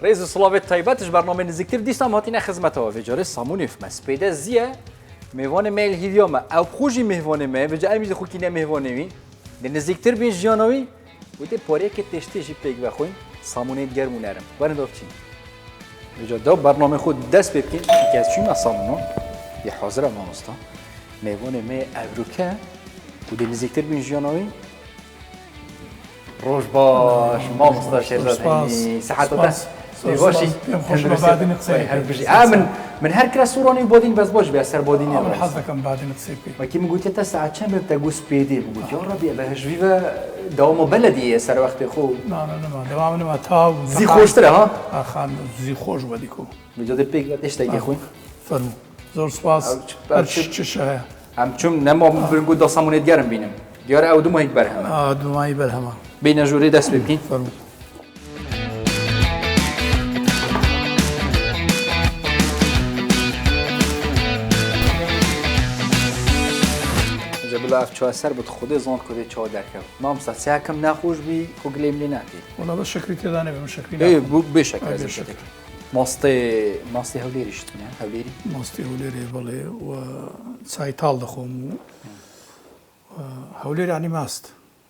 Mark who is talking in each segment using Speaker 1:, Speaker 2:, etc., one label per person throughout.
Speaker 1: رئيس الصلابة طيباتش برنامج نزكتر ديستا ماتينا خدمته في جاري صاموني في مسبيدا زيه مهوان ميل هيديوما او خوجي مهوان ما بجا امي خو كينا مهوانوي نزكتر بين جانوي ودي بوريك تشتيجي بيك بخوين صاموني جرمونارم ورندوفشي بجا دو برنامج خود دست بكين كاز شو ما صامونو دي حاضر ما مستا مهوان ما ابروكا ودي نزكتر بين جانوي روش باش ما مصدر شيرزاد هني ساعات باشي
Speaker 2: بعدين تصير
Speaker 1: من هر كلا صوراني بودين بس باش بيسر بودين
Speaker 2: اول حظكم بعدين تصير
Speaker 1: ما كي قلت انت ساعات كم بتقول سبيدي بقول يا ربي بهش فيفا دوام بلدي سر وقت خو
Speaker 2: لا دوام ما تاو
Speaker 1: زي خوش ترى ها
Speaker 2: خان زي خوش وديكو
Speaker 1: بجد بيك قديش تاجي خوي
Speaker 2: فرمو زور سپاس چشه
Speaker 1: هم چون نما بنقول دا صامونيت گرم بينم ديار او دو ماهي برهمه
Speaker 2: دو ماهي برهمه
Speaker 1: بين جوري دست بكين
Speaker 2: فرمو
Speaker 1: جبل اف چه سر بود خود زان کده چه درکم ما هم سعی کم نخوش بی کو گلیم نتی
Speaker 2: والله بس شکری تدانه بهم شکری
Speaker 1: ای به شکر از شکر ماستی هولیری شت نه هولیری
Speaker 2: ماستی هولیری بله و سایتال دخوم هولیری یعنی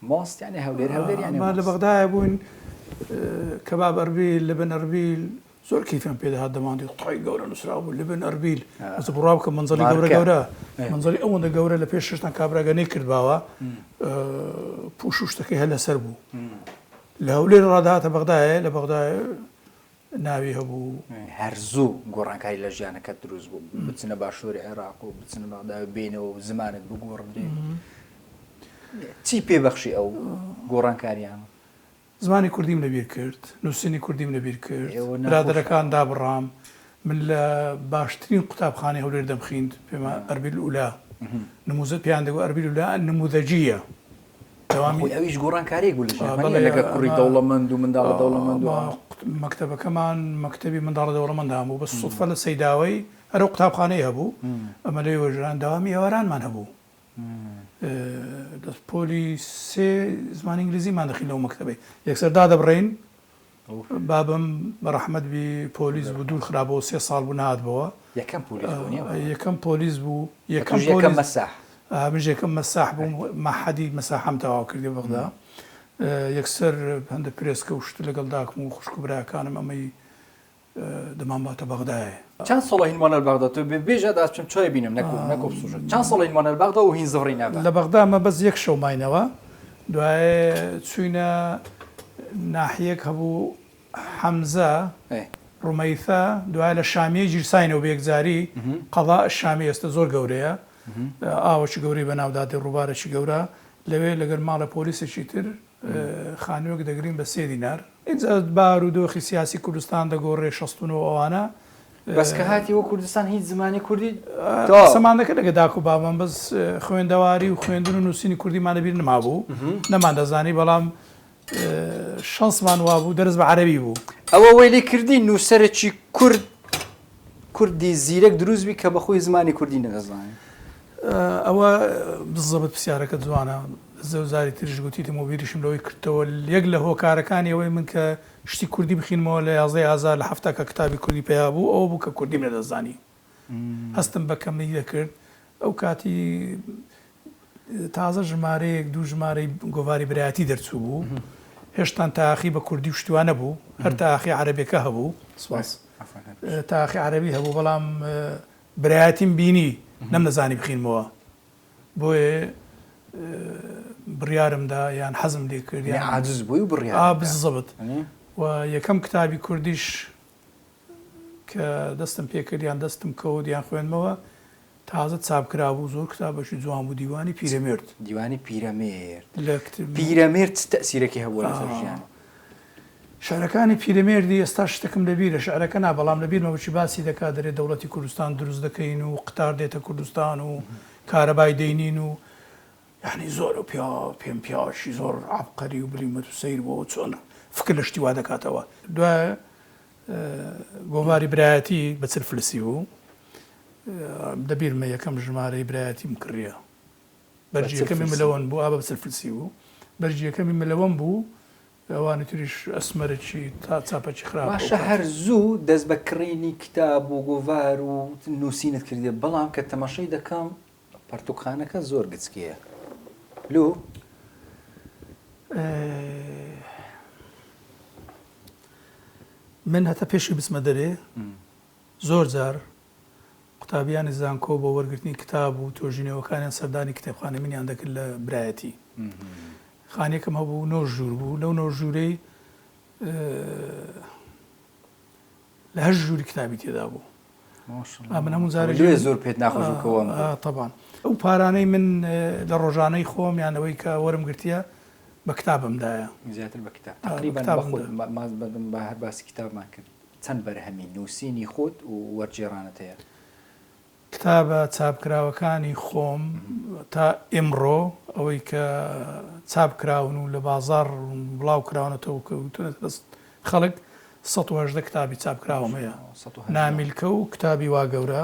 Speaker 2: ماست
Speaker 1: يعني هولير يعني
Speaker 2: ما لبغداد يبون كباب اربيل لبن اربيل زور كيف يم بيد هذا ما عندي طاي قوره نسراب لبن اربيل بس برابك منزلي قوره منزلي اول قوره لبيشتن كابرا غني كرباوا بوشوشتكي هلا سربو لهولير رادات بغداد لبغداد ناوي هبو
Speaker 1: هرزو قران كاي لجانا كدروز بتسنا باشور العراق وبتسنا بغداد بينه وزمانه بقور چی پێ بەخشی ئەو گۆڕانکاریان
Speaker 2: زمانی کوردیم لەبیر کرد نووسینی کوردیم لەبیر کرد برادەرەکان دابڕام من لە باشترین قوتابخانەی هەولێر دەمخیند پێمە ئەربیل ئولا نموزە پێیان دەگوت ئەربیل ئولا نموذەجیە
Speaker 1: دەوامی ئەویش گۆڕانکاریەک بوو لەگە کوڕی دەوڵەمەند و منداڵە دەوڵەمەند
Speaker 2: مەکتەبەکەمان مەکتەبی منداڵە دەوڵەمەندان بوو بەس سوودفە لە سەیداوەی هەرە قوتابخانەی هەبوو ئەمە لێ وەژران داوامی ئێوارانمان هەبوو پۆلی سێ زمانی ئینگلیزیمان دەخین لەو مەکتەبەی یەکسەر دادەبڕین بابم بەڕەحمەت بی پۆلیس بوو دوور خراپەوە 3 ساڵ بوو نهاتبەوە یەکەم پۆلیس بوو
Speaker 1: یەکەم مەساح
Speaker 2: من یەکەم مەساح بووم مەحەدی مەساحەم تەواو کردی بەغدا یەکسەر هەندە پرێسکە و شت لەگەڵ داکم و خوشک و براکانم ئەمەی دەمان باتە بەغدایە
Speaker 1: چند ساڵ هینوانە بەغدا تۆ بێژە داچم چای بینم نەکۆ بسوژە چند ساڵ هینوانە بەغدا و هین زڕی نابە
Speaker 2: لە بەغدا مە بەس یەک شەو ماینەوە دوایە چوینە ناحیەک هەبوو حەمزە ڕومەیثە دوایە لە شامیە گیرساینەوە بەیەکجاری قەڵا شامی ئێستا زۆر گەورەیە ئاوەکی گەورەی بەناودادی ڕووبارێکی گەورە لەوێ لەگەر ماڵە پۆلیسێکی تر خانووەک دەگرین بە 3 دینار اینجا بار و دۆخی سیاسی کوردستان دەگۆڕێ 16 ئەوانە
Speaker 1: بەس کە هاتی وە کوردستان هیچ زمانی کوردی
Speaker 2: سەمان دەکە لەگە داک و بابم بەس خوێندەواری و خوێندن و نووسینی کوردیمانە بیر نەمابوو نەمان دەزانی بەڵام شانسمان وابوو دەرز بە عەرەبی بوو
Speaker 1: ئەوە وەی لێ کردی نووسەرێکی کوردی زیرەک دروستبی کە بەخۆی زمانی کوردی نەدەزانێت
Speaker 2: ئەوە بزەبت پرسیارەکە جوانە زەوزاری تریش گوتیتم و بیریشم لەوەی کردەوە یەک لە هۆکارەکانی ئەوەی من کە شتی کوردی بخینمەوە لە 11 لە هەفتە کە کتابی کوردی پێیا بوو ئەوە بوو کە کوردیم نەدەزانی هەستم بە کەمی دەکرد ئەو کاتی تازە ژمارەیەک دوو ژمارەی گۆڤاری برایەتی دەرچوو بوو هێشتان تاخی بە کوردی شتوانە بوو هەر تاخی عەرەبیەکە هەبوو تاخی عەرەبی هەبوو بەڵام برایەتیم بینی نەم نەزانی بخینمەوە بۆیە بڕیارمدا یان حەزم لێ کرد
Speaker 1: یان عاجز بووی و بڕیار
Speaker 2: بزەبت و یەکەم کتابی کوردیش کە دەستم پێکرد یان دەستم کەوت یان خوێنمەوە تازە چاپکرا بوو زۆر کتابەشی جوان بوو دیوانی پیرەمێرد
Speaker 1: پیرەمێرد تەسیرێکی هەبووە لەسەر ژیان
Speaker 2: شارەکانی پیرەمێردی ئێستا شتێکم لەبیرە شعرەکە نا بەڵام لەبیرمەوەچی باسی دەکات دەرێت دەوڵەتی کوردستان دروست دەکەین و قتار دێتە کوردستان و کارەبای دەینین و یعنی زۆر و پێم پیاوەشی زۆر عەبقەری و بلیمەت و سەیر بۆ چۆن فکر لە شتی وا دەکاتەوە دوایە گۆڤاری برایەتی بە چل فلسی بوو دەبیرمە یەکەم ژمارەی برایەتیم کڕیە بەرجیەکەمی ملەوەن بوو ئا بە چل فلسی بوو بەرجیەکەمی ملەوەن بوو ئەوانی تریش ئەسمەرەی تا چاپەکی خراپ
Speaker 1: باشە هەر زوو دەست بە کڕینی کتاب و گۆڤار و نووسینت کردێ بەڵام کە تەماشای دەکەم پەرتوخانەکە زۆر گچکەیە لو
Speaker 2: من هەتا پێشی بچمە دەرێ زۆر جار قوتابیانی زانکۆ بۆ وەرگرتنی کتاب و تۆژینەوەکانیان سەردانی کتێبخانە منیان دەکرد لە برایەتی خانێکم هەبوو 9 ژوور بوو لەو 9 ژوورەی لە 8 ژووری کتابی تێدا بوو من هەموو
Speaker 1: زارێ زۆر پێت ناخۆشکەوە
Speaker 2: تەبان ئەو پارانەی من لە ڕۆژانەی خۆم یانەوەی کە وەرم گرتیە بە کتابمدایە
Speaker 1: زیاتر بە کتاب تقریبا بە هەر باسی کتابمان کرد چەند بەرهەمی نووسینی خۆت و وەرجێڕانت هەیە
Speaker 2: کتابە چاپکراوەکانی خۆم تا ئێمڕۆ ئەوەی کە چاپکراون و لە بازار بڵاو کراونەتەوە کەوتونە دەست خەڵک 180 کتابی چاپکراوم هەیە نامیلکە و کتابی وا گەورە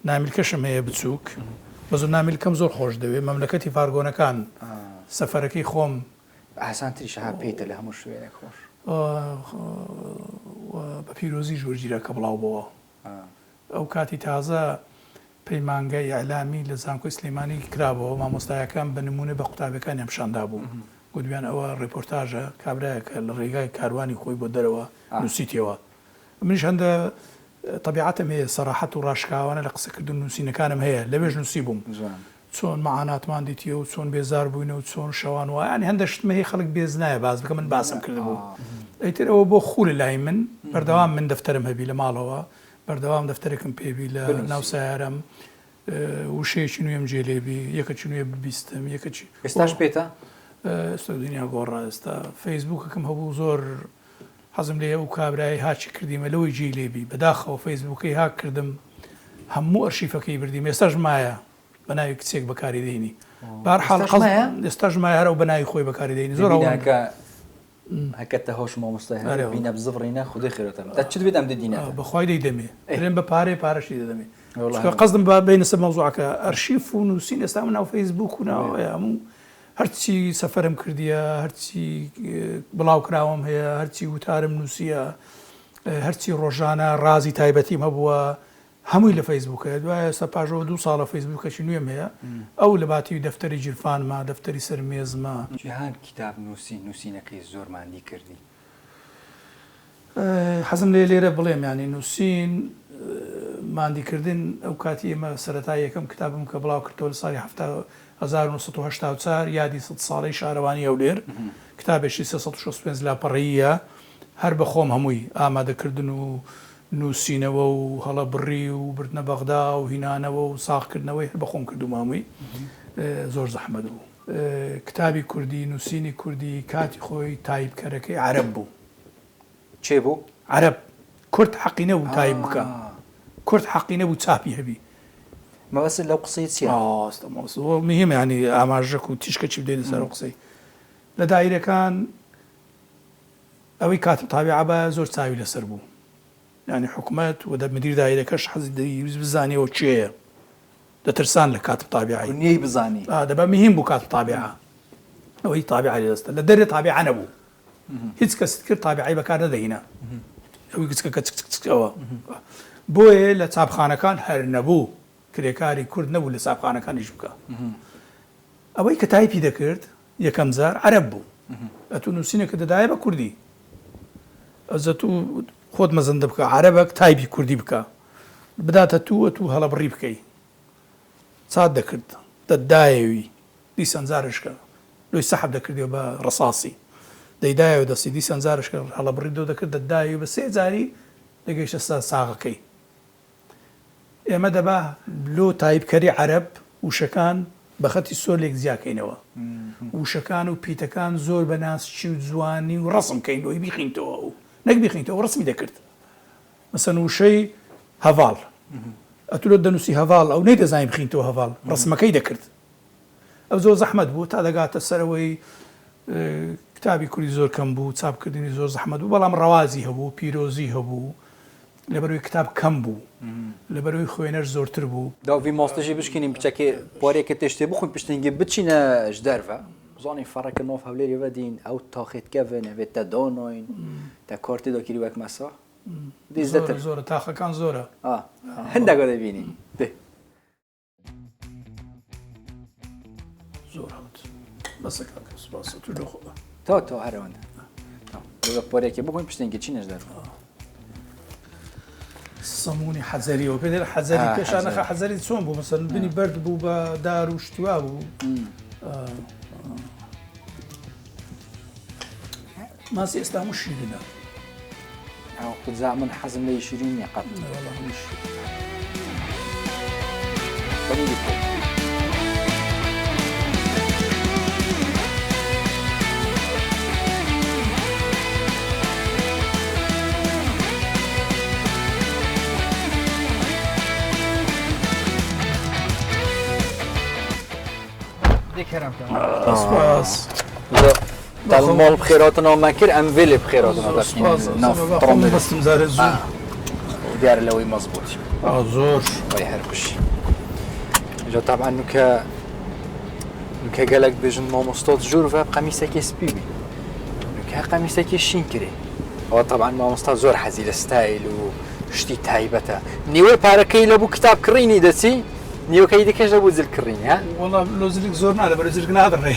Speaker 2: نامیلکەشم هەیە بچووک بە زۆر نامیلکەم زۆر خۆش دەوێت مەملەکەتی فارگۆنەکان سەفەرەکەی خۆم
Speaker 1: ئاسانتریش ها پێیتە لە هەموو شوێنێک خۆش
Speaker 2: بە پیرۆزی ژۆرگیرەکە بڵاو بەوە ئەو کاتی تازە پەیمانگای ئەعلامی لە زانکۆی سلێمانی کرابەوە مامۆستایەکان بە نمونە بە قوتابەکانی ئەمشاندا بوو گوتیان ئەوە ڕێپۆرتاژە کابراایەکە لە ڕێگای کاروانی خۆی بۆ دەرەوە نووسیتەوە منیش هەندە طبیعەتم هەیە سەراحەت و ڕاشکاوانە لە قسەکردن نووسینەکانم هەیە لەوێژ نووسی بووم چۆن مەعاناتمان دیتیە و چۆن بێزار بووینەوە چۆن شەوان وایانی هەندە شتمە هەیە خەڵک بێز نایە باز بکە من باسم کرد بوو ئەیتر ئەوە بۆ خوول لای من بەردەوام من دەفتەرم هەبی لە ماڵەوە بەردەوام دەفتەرێکم پێبی لە ناو سیارەم وشەیەکی نوێم جێلێبی یەکەچ نوێ ببیستم یەکەچی
Speaker 1: ئێستاش پێتە
Speaker 2: ئێستا دنیا گۆڕا ئێستا فەیسبووکەکەم هەبوو زۆر حەزم لێ ئەو کابرای هاچی کردیمە لەوەی جێلێبی بەداخەوە فەیسبووکەی هاک کردم هەموو ئەرشیفەکەی بردیم ئێستاش مایە بە ناوی کچێک بەکاری دێنی بەهەرحاڵ ئێستاش مایە هەرە و بە ناوی خۆی بەکاری دێنی زۆر
Speaker 1: هەکەتە هۆش مامۆستای بینە بزڕینە خودی خێرەتەم تا چ بێت ئەم دەدینە
Speaker 2: بەخوای دەیدەمێ درێن بە پارەشی دەدەمێ قەزم بینە سەر مەوزوعەکە ئەرشیف و نووسین ئێستا من ناو فەیسبووک و ناوەیە هەموو هەرچی سەفەرم کردیە هەرچی بڵاو کراوم هەیە هەرچی وتارم نووسیە هەرچی ڕۆژانە ڕازی تایبەتیم هەبووە هەمووی لە فەیسبووکە دوایە ئێستا پاژەوە 2 ساڵە فەیسبووکەشی نوێم هەیە ئەو لە باتی دەفتەری جیرفانمە دەفتەری سەرمێزمە
Speaker 1: جیهان کتاب نووسینەکەی زۆرماندی کردی
Speaker 2: حەزم لێرە بڵێم ینی نووسین ماندیکردن ئەو کاتی ئێمە سەرەتای یەکەم کتابم کە بڵاو کردەوە لە ساڵی 1984 یادی 100 ساڵەی شارەوانی هەولێر کتابێکی 365 لاپەڕەیە هەر بە خۆم هەمووی ئامادەکردن و نووسینەوە و هەڵە بڕی و بردنە بەغدا و هینانەوە و ساغکردنەوەی بە خۆم کردو مامووی زۆر زەحمەت بوو کتابی کوردی نووسینی کوردی کاتی خۆی تایبکەرەکەی عەرەب بوو
Speaker 1: چێ بوو؟
Speaker 2: عەرەب کورد حەقی نەبوو تایب بکە کورد حەقی نەبوو چاپی هەبی
Speaker 1: مەبەست لەو قسەی چییە؟
Speaker 2: مهم ینی ئاماژەک و تیشکەچی بدەین سەر قسەی لە دایرەکان ئەوەی کاتم تابعە بە زۆر چاوی لەسەر بوو ینی حکومەت و مدیر دایرەکەش حەزی بزانیەوە چێیە دەترسان لە کاتب تابعی
Speaker 1: نیەی بزانی
Speaker 2: دەبە مهم بوو کاتب تابعە ئەوەی تابعی لەدەستە لە دەرێ تابعە نەبوو هیچ کەست کرد تابعی بەکار نەدەهێنا ئەوەی کچکەکە چکەوە بۆیە لە چاپخانەکان هەر نەبوو کرێکاری کورد نەبوو لە چاپخانەکانیش بکە ئەوەی کە تایپی دەکرد یەکەم جار عەرەب بوو ئەتو نووسینێکە دەدایە بە کوردی ئەزە تو خۆت مەزەندە بکە عەرەبەک تایپی کوردی بکە بداتە تو هەڵە بڕی بکەی چات دەکرد دەدایەوی دیسان زارشکە لۆی سەحب دەکردیەوە بە ڕەساسی دەیدایەوە دەستی دیسان زارشکە هەڵە بڕی دۆ دەکرد دەدایەوە بە 3 جاری دەگەیشتە ساغەکەی ئێمە دەبا لۆ تایبکەری عەرەب وشەکان بە خەتی سۆلێک زیاکەینەوە وشەکان و پیتەکان زۆر بە ناسچی و جوانی و ڕەسم کەینەوەی بیخینتەوە و نەک بیخینتەوە ڕسمی دەکرد مەسەن وشەی هەڤاڵ ئەتولۆ دەنووسی هەڤاڵ ئەو نەی دەزانانی بخینتەوە هەڤاڵ ڕسمەکەی دەکرد ئەو زۆر زەحمەت بوو تا دەگاتە سەرەوەی کتابی کوردی زۆر کەم بوو چاپکردنی زۆر زەحمەت بوو بەڵام ڕەوازی هەبوو پیرۆزی هەبوو لەبەرەوەی کتاب کەم بوو لەبەرەوەی خوێنەر زۆرتر بوو
Speaker 1: داوی ماستەژی بشکینیم بچەکێ پارێکە تێشتێ بخۆین پشتنگی بچینە ژ دەرڤە زانی فرق ناف هولی ودین او تاخت کفن و تا داناین تا کارتی دا کری وک مسا دیزدتر
Speaker 2: زۆرە تاخەکان زۆرە
Speaker 1: هەندێک دەبینی دێ
Speaker 2: زۆر بەسەکان سپاس تو لەخۆ
Speaker 1: تا هەرەوەندە بە پۆرێکی بخۆین پشتێنکی چی نەژدار
Speaker 2: سەمونی حەزەریەوە پێ حەزەری پێشانەخە حەزەری چۆن بوو مەسەن بنی بەرد بوو بە دار و شتوا بوو ماسی ئێستا هەموو شیرینە
Speaker 1: خود من حەزم لە شیرینی قەت
Speaker 2: سپاس
Speaker 1: المال بخيراتنا وما كير أنفيلي بخيراتنا
Speaker 2: طرمي بس مزاري زور
Speaker 1: وديار لوي مزبوط
Speaker 2: زور
Speaker 1: الله يحرقش جا طبعا نكا قالك بيجن ما مستوط جور فاب قميصك سبيبي نكا قميصك شينكري هو طبعا ما مستوط زور حزيل ستايل وشتي تايبته نيوي باركي لبو كتاب كريني دتي نيو كيدي كاش لبو زل كريني ها
Speaker 2: والله لو زلك زورنا لبرو زلك ناظر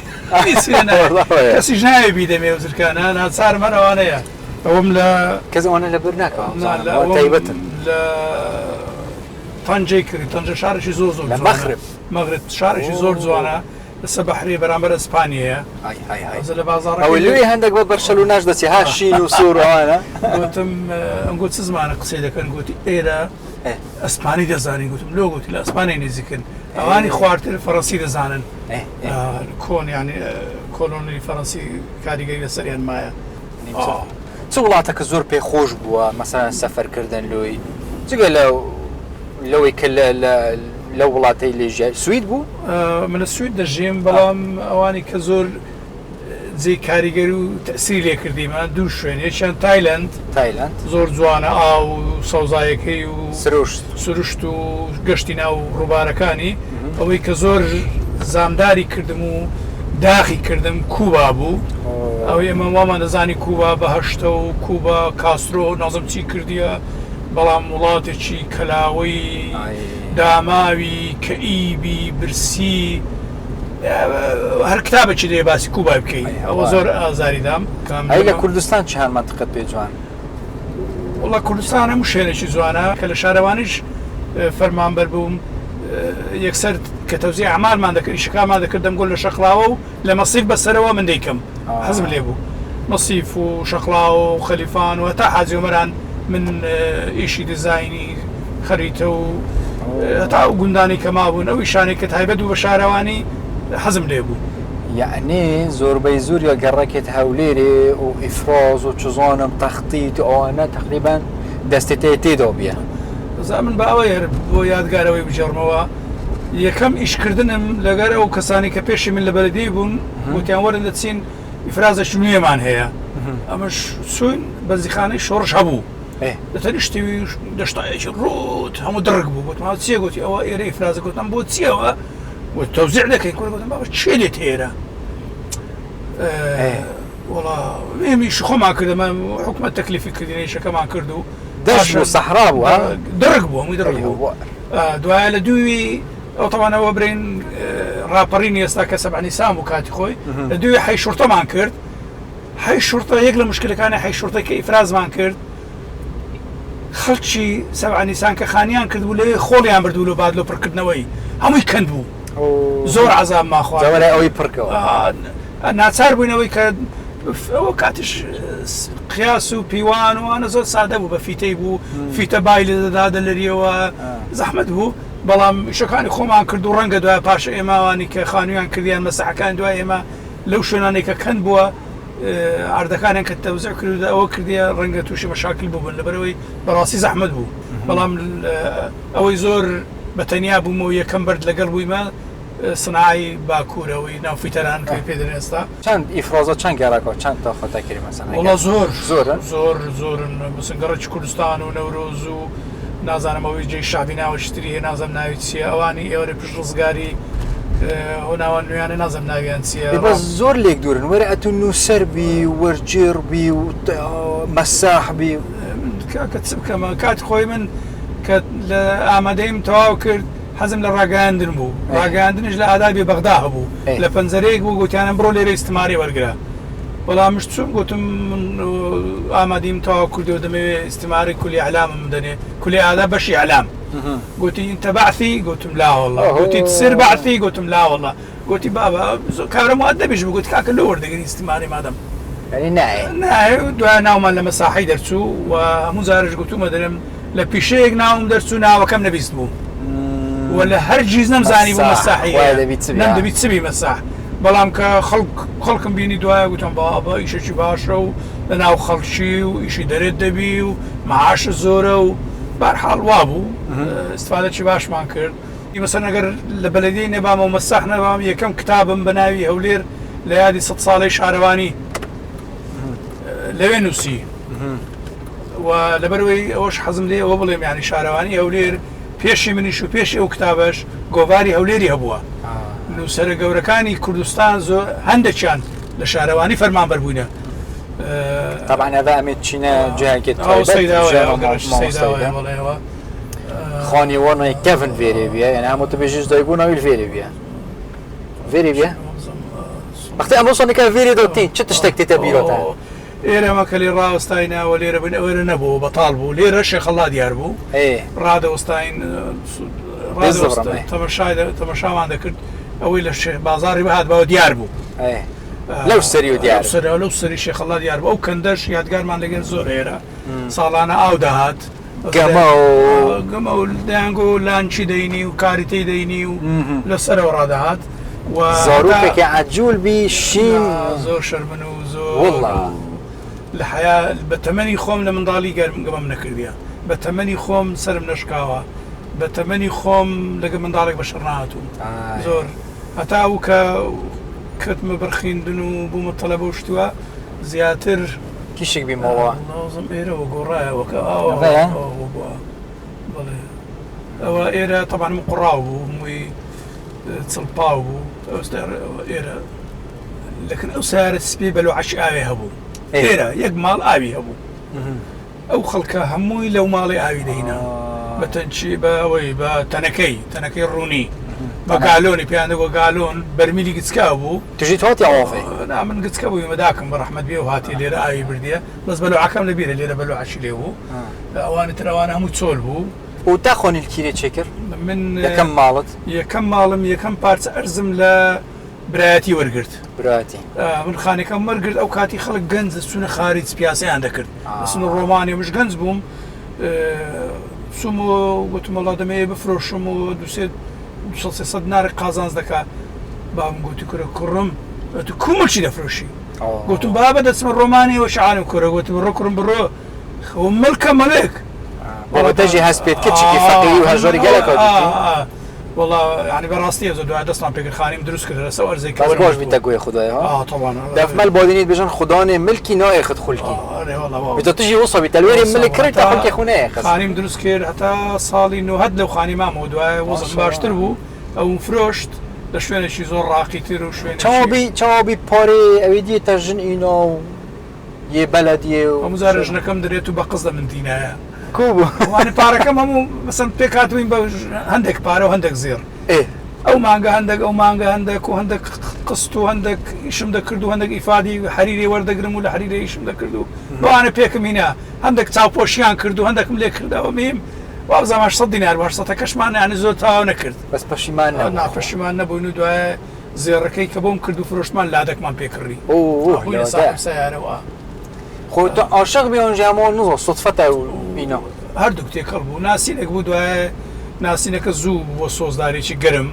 Speaker 2: كسي جناي بيدمي وزلكان انا صار مره وانا هم لا
Speaker 1: كذا وانا لبرناك
Speaker 2: لا
Speaker 1: تايبته
Speaker 2: لا طنجة كري طنجة شارشي زور مغرب شارشي زور زوانا لسه بحرية برامبر اسبانيا
Speaker 1: هاي
Speaker 2: زل بازار
Speaker 1: او اللي عندك برشلونة دتي ها شين وصور انا
Speaker 2: قلتم نقول سزمان قصيدة كان قلت ايه اسباني دزاني قلتم لو قلت لا اسباني نزكن اواني خوارت الفرنسي دزانن كون يعني كولوني فرنسي كاريجري سريان مايا
Speaker 1: وڵاتەکە زۆر پێی خۆش بووە مەسەڵەن سەفەرکردن لۆی جگە لەوەی کە لە وڵاتەی لێژیای سوید بوو
Speaker 2: من سوید دەژیم بەڵام ئەوانی کە زۆر جێی کاریگەری و تەسیری لێ کردیمە دوو شوێن یەکیان تایلەند زۆر جوانە ئاو سەوزایەکەی و سروشت و گەشتی ناو ڕووبارەکانی ئەوەی کە زۆر زامداری کردم و داخی کردم کوبا بوو ئەو ئێمە وامان دەزانی کوبا بەهەشتە و کوبا کاسترۆ نازم چی کردیە بەڵام وڵاتێکی کەلاوەی داماوی کەئیبی برسی هەر کتابێکی دێ باسی کوبای بکەین ئەوە زۆر ئازاری دام
Speaker 1: ئەی لە کوردستان چەند مەنتقەت پێ جوان
Speaker 2: وڵا کوردستان هەموو شوێنێکی جوانە کە لە شارەوانیش فەرمانبەر بووم یەکسەر کە تەوزیع ئەعمالمان دەکرد ئیشەکانمان دەکرد دەمگۆ لە شەقڵاوە و لە مەسیف بەسەرەوە من دەیکەم حەزم لێ بوو مەسیف و شەقڵاوە و خەلیفان و هەتا حاجی عومەران من ئیشی دیزاینی خەریتە و هەتا گوندانی کە مابوون ئەو ئیشانێک کە تایبەت بوو بە شارەوانی حەزم لێ بوو
Speaker 1: یعنی زۆربەی زوریە گەڕەکێت هەولێرێ و ئیفراز و چزانم تەختیت ئەوانە تقریبان دەستێتێ تێدا بیە
Speaker 2: من بە ئەوەی بۆ یادگارەوەی بجێڕمەوە یەکەم ئیشکردنم لەگەر ئەو کەسانی کە پێشی من لە بەلەدی بوون گوتیان وەرن دەچین ئیفرازە نوێمان هەیە ئەمەش چوین بەنزیخانەی شۆڕش هەبوو دەتەنیشتیوی دەشتایەکی ڕوت هەموو دڕک بوو گوتمان چیە گوتی ئەوە ئێرە ئیفرازە گوتم بۆ چیەوە تەوزیع دەکەین گوتم بابە چێ لێت هێرە وڵا ئێمیش خۆمان کردمە حکومەت تەکلیفی کردنی شەکەمان کرد و
Speaker 1: دەشت بوو سەحرا بوو
Speaker 2: دڕک بوو هەمووی دڕک بوو دوایە لە دووی ئەو تەوانەوە برین ڕاپەڕینی ئێستا کە سەبع نیسان بوو کاتی خۆی لە دووی حەی شورتەمان کرد حەی شورتە یەک لە مشکلەکانی حەی شورتە کە ئیفرازمان کرد خەڵکی سەبع نیسان کە خانیان کرد بوو لێ خۆڵیان بردوو لە بادلۆ پڕکردنەوەی هەمووی کەند بوو زۆر عەزاب ماخوا
Speaker 1: لای ئەوەی پڕکەوە
Speaker 2: ناچار بووینەوەی کە ئەوە کاتیش قیاس و پیوان و ئەوانە زۆر سادە بوو بە فیتەی بوو فیتە بای لێ دەدا دەلەریەوە زەحمەت بوو بەڵام شەکانی خۆمان کرد و ڕەنگە دوای پاشە ئێماوانی کە خانوویان کردیان مەسەحەکان دوای ئێمە لەو شوێنانێک کە کەند بووە ئاردەکانیان کە تەوزیع کرد ئەوە کردیە ڕەنگە تووشی مەشاکل بووبن لەبەرەوەی بەڕاستی زەحمەت بوو بەڵام ئەوەی زۆر بەتەنیا بوومەوە یەکەم بەرد لەگەڵ بوویمە سنای باکوورەوەی ناوفیتەران کە پێدرێن ئێستا
Speaker 1: چەند ئیفرازە چەند گەڕاکەوە چەند تا خۆتاکری مەسەڵەن
Speaker 2: وڵا زۆر
Speaker 1: زۆرن
Speaker 2: بسنگەڕێکی کوردستان و نەورۆز و نازانم ئەوەی جێی شابی ناوەشتری هێ نازەم ناوی چیە ئەوانی ئێوەرە پشت ڕزگاری هۆناوان نوێیانە نازم ناویان چیە
Speaker 1: بەس زۆر لێک دوورن وەرە ئەتو نووسەربی وەرجێڕبی و مەساحبی
Speaker 2: کە چ بکەمە کات خۆی من کە لە ئامادەیم تەواو کرد حەزم لە ڕاگەاندن بوو ڕاگەاندنش لە ئادابی بەغدا هەبوو لە پەنجەرەیەک بوو گوتیانم بڕۆ لێرە ئیستیماری وەرگرە وەڵامش چوم گوتم ئامادەیم تەواو کردو دەمەوێت ئیستیماری کولی ئەعلامم دەنێ کولی ئادا بەشی ئەعلام گوتی ئینتە بەعثی گوتم لا وەڵڵا گوتی سر بەعثی گوتم لا وەڵڵا گوتی بابا کابرا مؤدبیش بوو گوتی کاکە لە وەردەگری ئیستیماری مادەم نایە دوای ناومان لە مەساحی دەرچوو و هەموو زارش گوتومە دەرم لە پیشەیەک ناوم دەرچوو ناوەکەم نەبیست بوو ولا هەرگیز نەمزانی بوو مەساحی نەمدەبیت چبی مەساح بەڵام کە خەڵکم بینی دوایە گوتم بابا ئیشێکی باشە و لە ناو خەڵکی و ئیشی دەرێت دەبی و مەعاشە زۆرە و بەرحاڵ وا بوو استفادەی باشمان کرد مەسەن ئەگەر لە بەلەدەی نێبامە و مەساح نەبام یەکەم کتابم بە ناوی هەولێر لە یادی 100 ساڵەی شارەوانی لەوێ نووسی و لەبەرەوەی ئەوەش حەزم لێ ئەوە بڵێم یانی شارەوانی هەولێر پێشی منیش و پێشی ئەو کتابەش گۆڤاری هەولێری هەبووە نووسەرە گەورەکانی کوردستان زۆر هەندێکیان لە شارەوانی فەرمان بەربووینە
Speaker 1: طبعا هذا ئەمێ چینە جیاکێت خانی وەنەی کەڤن فێرێ بیە یعنی هەموو تبێژش دایبوونەوەی فێرێ بیە فێری بیە وەختی ئەمڕۆ سۆنێکە فێری دەوتی چ تشتێک تێتە بیرۆتە
Speaker 2: ئێرەمە کە لێ ڕاوەستاینەوە لێرە بن ئەوێرە نەبوو بەتاڵ بوو لێرە شێخەڵا دیار بوو ڕادەوەستاین تەمەشامان دەکرد ئەوەی لە بازاری بەهات بەوە دیار بوو
Speaker 1: لەو سەری و دیار
Speaker 2: لەو سەری شێخەڵا دیار بوو ئەو کەندەش یادگارمان لەگەن زۆر ئێرە ساڵانە ئاو دەهات گەمە و دەیانگۆ لانچی دەینی و کاریتەی دەینی و لەسەرەوە ڕادەهات
Speaker 1: زۆرێکی عەجوول بی شین
Speaker 2: زۆر شەرمن و زۆر لە حیا بە تەمەنی خۆم لە منداڵی گەمەم نەکردیە بە تەمەنی خۆم سرم نشکاوە بە تەمەنی خۆم لەگە منداڵێک بە شەڕ نهاتووم زۆر هەتا ئەو کە کەتمە بەرخیندن و بوومە تەلەبە و شتووە زیاتر
Speaker 1: کیشێک بیمەوە
Speaker 2: نازم ئێرەوە گۆڕایەوەکە بڵێ ئەوە ئێرە تەبان من قوڕاو بوو هەمووی چڵپاو بوو ئێرە لەکن ئەو سیارە سپی بەلوعەشی ئاوێ هەبوو ئێرە یەک ماڵ ئاوی هەبوو ئەو خەڵکە هەمووی لەو ماڵی ئاوی دەینا بە تەنچی بە ئەوەی بە تەنەکەی ڕوونی بە گالۆنی پێیانەوە گالۆن بەرمیلی گچکا بوو
Speaker 1: توژی تۆتی ئەوڵی
Speaker 2: من گچکە بووی مەداکەم بە ڕەحمەت بێ و هاتی لێرە ئاوی بردیە بەس بەلوعەکەم لەبیرە لێرە بەلوعەشی لێ بوو ئەوانە ترەوانە هەموو چۆل بوو
Speaker 1: و تا خۆنی کیرێ چێکرد
Speaker 2: من
Speaker 1: یەکەم ماڵت
Speaker 2: یەکەم ماڵم یەکەم پارچە ئەرزم لە برایەتی وەرگرت
Speaker 1: براتی
Speaker 2: من خانەکەم وەرگرت ئەو کاتی خەڵک گەنج چوونە خارج پیاسەیان دەکرد ئەسن ڕۆمانی مش گەنج بووم چوم و گوتم وەڵا دەمەوێت بفرۆشم و 200 نارێک قازانز دەکات بام گوتی کورە کوڕم تو کومەچی دەفرۆشی گوتم بابە دەچمە ڕۆمانی و شعانم کوڕە گوتم ڕۆ کوڕم بڕۆ ملکە مەلێک
Speaker 1: دەژی هەست پێت کچێکی فەقیری و هەژۆری گەلێکەوە
Speaker 2: والله يعني بەڕاستی زۆر دوای دەستمان پێگرخانیم دروست کرد لەسەر ئەرزێک
Speaker 1: بۆش بیتە گوێ خودایەوە دەفمەل بۆ دێنیت بێژن خوددانێ ملکی نایەخت خولکی بیتە توژی وسە بیتە لێری ملک کرد تا خولکی خونەیە
Speaker 2: خانیم دروست کرد هەتا ساڵی 90 لەو خانی مامەوە دوای وەزن باشتر بوو ئەو فرۆشت لە شوێنێکی زۆر ڕاقیتر و شوێن
Speaker 1: چاوەبی پارێ ئەوێ دیێتە ژن ئینۆ و یێ بەلەدیێ و
Speaker 2: هەموو ژنەکەم دەرێت و بە قز لە من دینایە
Speaker 1: کووانە
Speaker 2: پارەکەم هەموو مەسەن پێکاتوین بە هەندێک پارە و هەندێک زێر ئەو مانگە هەندێک ئەو مانگە هەندێک و هەندێک قست و هەندێک ئیشم دەکرد و هەندێک ئیفادی حریری وەردەگرم و لە حریری ئیشم دەکرد و بەوانە پێکم هینە هەندێک چاوپۆشیان کرد و هەندێکم لێ کردەوە میم وابزانماش 100 دینار وەرسەتە کەشمان یانی زۆر تاوا نەکرد
Speaker 1: بەس پەشیمان
Speaker 2: ناپەشیمان نەبووین و دوایە زێڕەکەی کە بۆم کرد و فرۆشتمان لادەکمان پێکردی سیارەوە
Speaker 1: خۆ عاشق بیۆنجامەوە نزۆ سوتفەتە و بینە
Speaker 2: هەردوو تێکەڵ بوو ناسینێک بوو دوایە ناسینەکە زوو بۆ سۆزدارێکی گەرم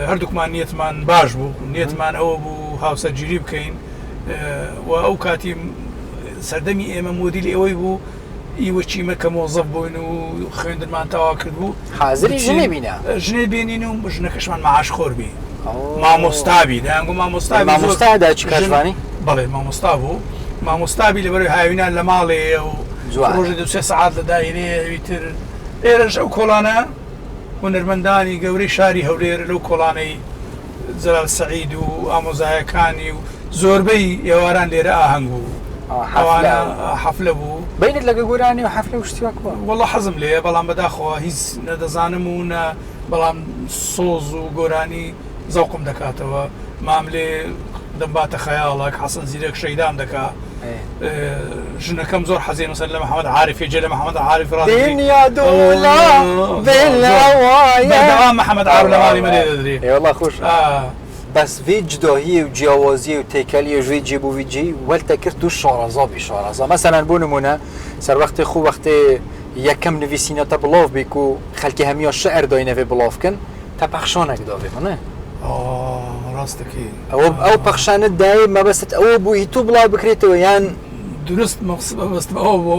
Speaker 2: هەردووکمان نیەتمان باش بوو نیەتمان ئەوە بوو هاوسەرگیری بکەین و ئەو کاتی سەردەمی ئێمە مۆدیلی ئەوەی بوو ئیوە چیمە کە مۆزەف بووین و خوێندنمان تەوا کرد بوو
Speaker 1: حازری ژنێ بینە
Speaker 2: ژنێ بێنین و ژنەکەشمان مەعاش خۆر بی مامۆستابی دەیانگو
Speaker 1: مامۆستادا چی کارژوانی
Speaker 2: بەڵێ مامۆستا بوو مامۆستابی لەبەرەوەی هاوینان لە ماڵێ و ڕۆژە 2 سەعات لە دایرێویتر ئێرەش ئەو کۆڵانە هونەرمەندانی گەورەی شاری هەولێر لەو کۆڵانەی جەلال سەعید و ئامۆزایەکانی و زۆربەی ئێواران لێرە ئاهەنگ بوو ئەوانە حەفلە بوو
Speaker 1: بینت لەگە گۆرانی و حەفلە و شتیوە بووە
Speaker 2: وەڵڵا حەزم لێ بەڵام بەداخەوە هیچ نەدەزانم و بەڵام سۆز و گۆرانی زەوقم دەکاتەوە مام لێ دەمباتە خەیاڵک حەسەن زیرەک شەیدام دەکا ژنەکەم زۆر حەزێن مەسەن لە محەممەد عارفی جێ لە محەممەد عارف
Speaker 1: دنیا دوڵا
Speaker 2: بەڵام محەممەد عارف لە ماڵی مەلێ دەدرێ
Speaker 1: والله خوش بس في جداهی و جیاوازی و تێکەلی ژوی جێبوویجی وەلتە کرد و شارەزابی شارەزا مثلا بۆ نمونە سەر وەختی خو وەختی یەکەم نویسینەتە بڵاو بیک و خەلکی هەمیە شعر داینەوێ بڵاوکن تا پەخشانێک داوێ منە
Speaker 2: ڕاستەکەی
Speaker 1: ئەو پەخشانت دای مەبەست ئەوە بووی تو بڵاو بکرێتەوە یان
Speaker 2: درست بەست ئەوە بۆ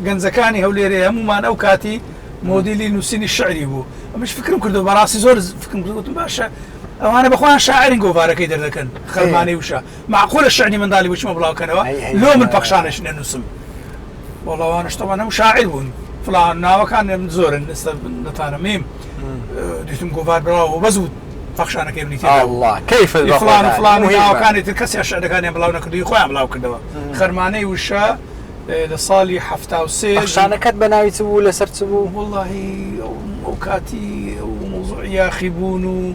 Speaker 2: گەنجەکانی هەولێرێ هەمومان ئەو کاتی مۆدیلی نووسینی شعری بوو ئەمەش فکرم کردو بەڕاستی زۆر فکرم کردوتم باشە ئەوانە بەخۆیان شاعرین گۆڤارەکەی دەردەکەن خەرمانەی وشە معقولە شعری منداڵی بچمە بڵاوکەنەوە لۆ من پەخشانش نەنووسم وەڵەوانشتەوان هەموو شاعر بوون فڵان ناوەکان زۆرن ئێستا نەتانە میم دیتم گۆڤار بڵاو بەزوو پەخشانەکەی بنیتی
Speaker 1: الله كيف
Speaker 2: فلان فلان ناوەکانی تر کەسی شعرەکانیان بڵاو نەکردووی خۆیان بڵاو کردەوە خەرمانەی وشە لە ساڵی 73
Speaker 1: پەخشانەکەت بە ناوی چ بوو لەسەر چ بوو
Speaker 2: وەڵڵاهی ئەو کاتی ئەو مۆزوع یاخی بوون و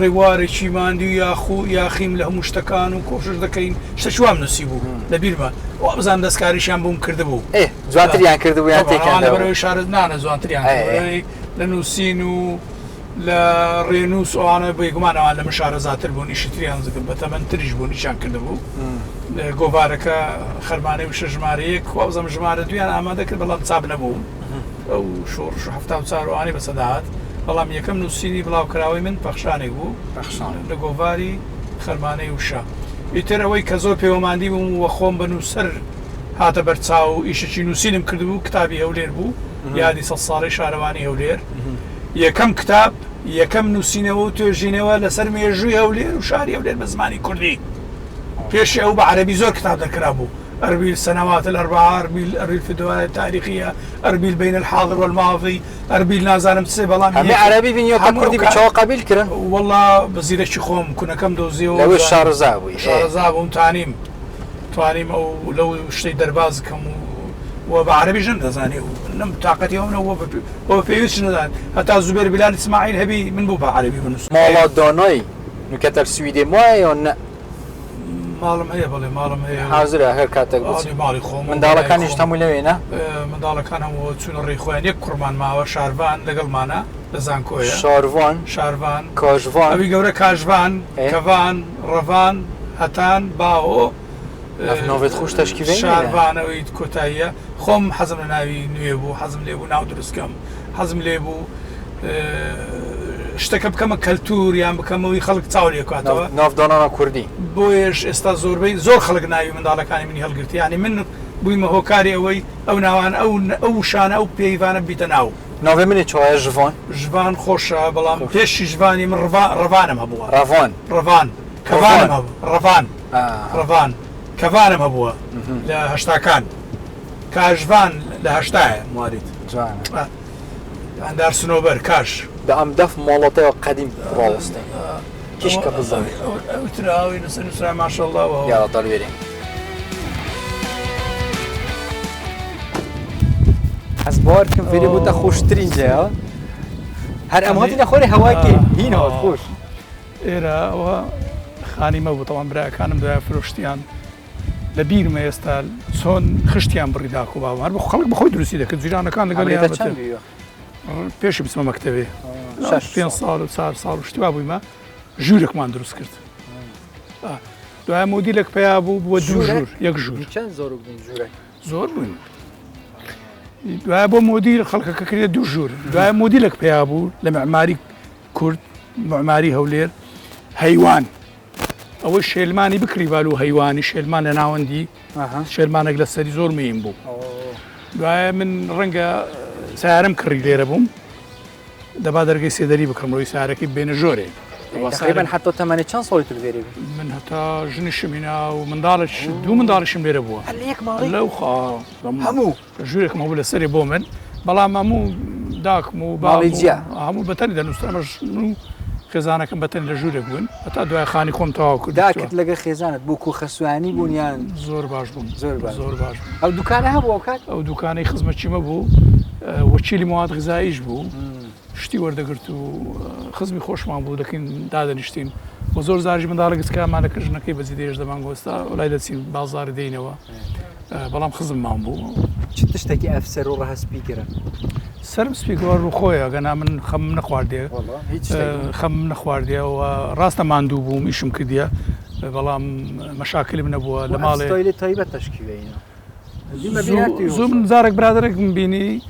Speaker 2: ڕێوارێکی ماندی و یاخیم لە هەموو شتەکان و کۆشش دەکەین شتە چوام نووسی بوو لە بیرمان بزان دەستکاریشیان بووم کردبوو
Speaker 1: جوانتریان کردبوو
Speaker 2: بەرەوەی شارت نانە جوانتریان لە نووسین و لە ڕێنووس ئەوانە بێگومانەوان لە من شارەزاتر بوون ئیشتریان زکرد بە تەمەەن تریش بوون نیشان کردبوو گۆڤارەکە خەرمانەی وشە ژمارەیەک وابزەم ژمارە دویان ئامادە کرد بەڵام چاب نەبوو ئەو شۆڕش و هەفتا و چاروانی بەسەداهات بەڵام یەکەم نووسینی بڵاوکراوی من پەخشانێک بوو لە گۆڤاری خەرمانەی وشە ئیتر ئەوەی کە زۆر پەیوەماندی بووم وە خۆم بە نووسەر هاتە بەرچاو و ئیشەکی نووسینم کردبوو کتابی هەولێر بوو یادی 100 ساڵی شارەوانی هەولێر یەکەم کتاب یەکەم نووسینەوە و توێژینەوە لەسەر مێژووی هەولێر و شاری هەولێر بە زمانی کوردی پێشی ئەو بە عەرەبی زۆر کتاب دەکرا بوو أربيل سنوات الأربعة أربيل في الدول التاريخية أربيل بين الحاضر والماضي أربيل نازانم تسي بلام
Speaker 1: همي عربي بين يوتا كردي بيشوا قبيل كرن
Speaker 2: والله بزيرة شخوم كنا كم دوزيو
Speaker 1: لو الشارزاوي
Speaker 2: شارزاوي وتانيم أو لو شتي درباز كم وبعربي جنة زاني نم طاقتي هون هو في يوش ندان حتى زبير بلال إسماعيل هبي من بوبا عربي بنص
Speaker 1: مالا داناي نكتر سويدي ماي ولا
Speaker 2: مالم هي بله مالم هي
Speaker 1: حاضر هر كاتك
Speaker 2: بس مالي خوم
Speaker 1: من دالا كان يشتموا لوينا
Speaker 2: من دالا كان هو تون الريخوان يك كرمان ما شارفان لقل معنا لزانكويا شارفان
Speaker 1: كاجفان
Speaker 2: أبي جورا كاجفان كفان رفان هتان باو
Speaker 1: نوفيت خوش تشكيفين
Speaker 2: شارفان ويد كوتايا خوم حزم ناوي نيبو حزم ليبو ناو درسكم حزم ليبو شتەکە بکەمە کەلتور یان بکەمەوەی خەڵک چاوری کاتەوە
Speaker 1: ناودانانە کوردی
Speaker 2: بۆیش ئێستا زۆربەی زۆر خەڵک ناوی منداڵەکانی منی هەڵگرتی ینی من بوویمە هۆکاری ئەوەی ئەو ناوان ئەو شانە ئەو پێیوانە بیتە ناو
Speaker 1: ناوێ منی چۆیە
Speaker 2: ژڤان خۆشە بەڵام پێشی ژڤانی من ڕەڤانم هەبووە ڕەڤان کەڤانم هەبووە لە هەشتاکان کاژڤان لە هەشتایە مواریت هەندار سنۆبەر کاش
Speaker 1: دام دف مالته قديم راوسته كيش كبزاوي
Speaker 2: وتراوي نسرع ما شاء الله وهو
Speaker 1: يلا طال بيري حسبار كم فيري بوتا خوشترين جا هر امهاتي نخوري هواكي هنا خوش
Speaker 2: ايرا و خاني مو طبعا برا كانم دا فروشتيان لبير ما يستال صون خشتيان بريداكو بابا هر خلق بخوي دروسي داك جيران كان لقال لي پێشی بچمە مەکتەبێ 5 ساڵ و 4 ساڵ و شتیوا بوویمە ژوورێکمان دروست کرد دوای مۆدیلێک پێیا بوو بووە دوو ژوور یەک ژوور زۆر بووین دوای بۆ مۆدیل خەڵکەکە کردێت دوو ژوور دوای مۆدیلێک پێیا بوو لە معماری کورد معماری هەولێر هەیوان ئەوەی شێلمانی بکریڤال و هەیوانی شێلمان لە ناوەندی شێلمانێک لە سەری زۆر مهم بوو دوای من ڕەنگە سیارم کڕی لێرە بووم دەبا دەرگەی سێدەری بکڕم ڕۆی سارەکەی بێنە ژۆرێ
Speaker 1: تقریبا حتى تمانية چند ساڵی تو لێرە
Speaker 2: من هەتا ژنیشم هینا و منداڵش دوو منداڵشم لێرە بووە لەو هەموو ژوورێکم هەبوو لە سەری بۆ من بەڵام هەموو داکم و هەموو بەتەنی دەنووسرەمەش خێزانەکەم بەتەن لە ژوورێک بوون تا دوای خانی خۆم تەواو کرد
Speaker 1: داکت لەگە خێزانت بۆ کوخەسوانی بوونیان
Speaker 2: زۆر باش بوون
Speaker 1: زۆر باش.
Speaker 2: زۆر باش بوون.
Speaker 1: ئەو دوکانە هەبوو ئەو کات
Speaker 2: ئەو دوکانەی خزمەتچیمە بوو وەکیلی مواد غذاییش بوو شتی وەردەگرت و خزمی خۆشمان بوو دەکەین دادەنیشتین بۆ زۆر زاریش منداڵە گچکمانە کردژنەکەی بەزی دێژ دەمان گۆستا وڵای دەچین بازاری دێنەوە بەڵام خزممان بوو
Speaker 1: چ تشتێکی ئەفسەر و ڕەهسپیکرە
Speaker 2: سرم سپیکەوە ڕووخۆیە گەنا من خەم نەخواردێ خەم نەخواردیەوە ڕاستە ماندوو بووم ئیشم کردیە بەڵام مەشاکلی منە بووە لە ماڵێ
Speaker 1: تایبەت تشکیلینە
Speaker 2: زوو من زارێک برادێک من بینی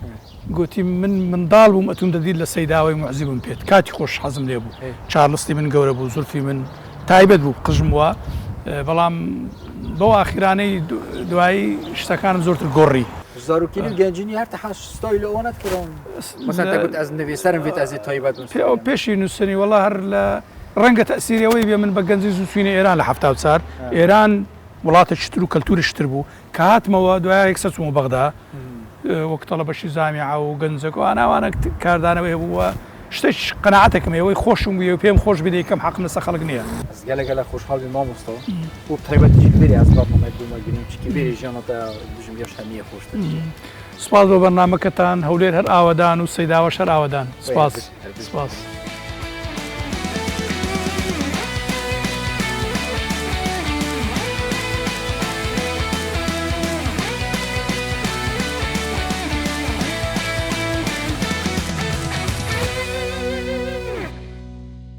Speaker 2: گوتی من منداڵ بووم ئەتون دەدیت لە سەیداوای معزی بم پێت کاتی خۆش حەزم لێ بوو چارلستی من گەورە بوو زولفی من تایبەت بوو قژم وە بەڵام بۆ ئاخیرانەی دوایی شتەکانم زۆرتر گۆڕی
Speaker 1: زارۆکیلی گەنجینی هەر تەحاش ستۆی لە ئەوەت کڕۆن مەسەت ئەز نوێسەرم بێت ئەزی تایبەت
Speaker 2: پێشی نووسنی وەڵا هەر لە ڕەنگە تەسیریەوەی بێ من بە گەنجی زووسینە ئێران لە هەفتا چار ئێران وڵاتە شتر و کەلتوری شتر بوو کە هاتمەوە دوای یەکسە چوومە بەغدا وەک تەڵە بەشی زامیعە و گەنجەکە ئەناوانە کاردانەوەی بووە شتێک قەنەعەتێکم ئێوەی خۆشم بووە پێم خۆش بدەی کەم حەقم لەسەر خەڵک نییە
Speaker 1: گەلەگەلە خۆشحاڵی مامۆستەوە بۆ تایبەتی بێری ئەسبابمەمەد بوومەگرین چکی بێری ژیانەتە بژم گەشت هەمیە خۆشتر
Speaker 2: سپاس بۆ بەرنامەکەتان هەولێر هەر ئاوەدان و سەیداوەش هەر ئاوەدان سپاس.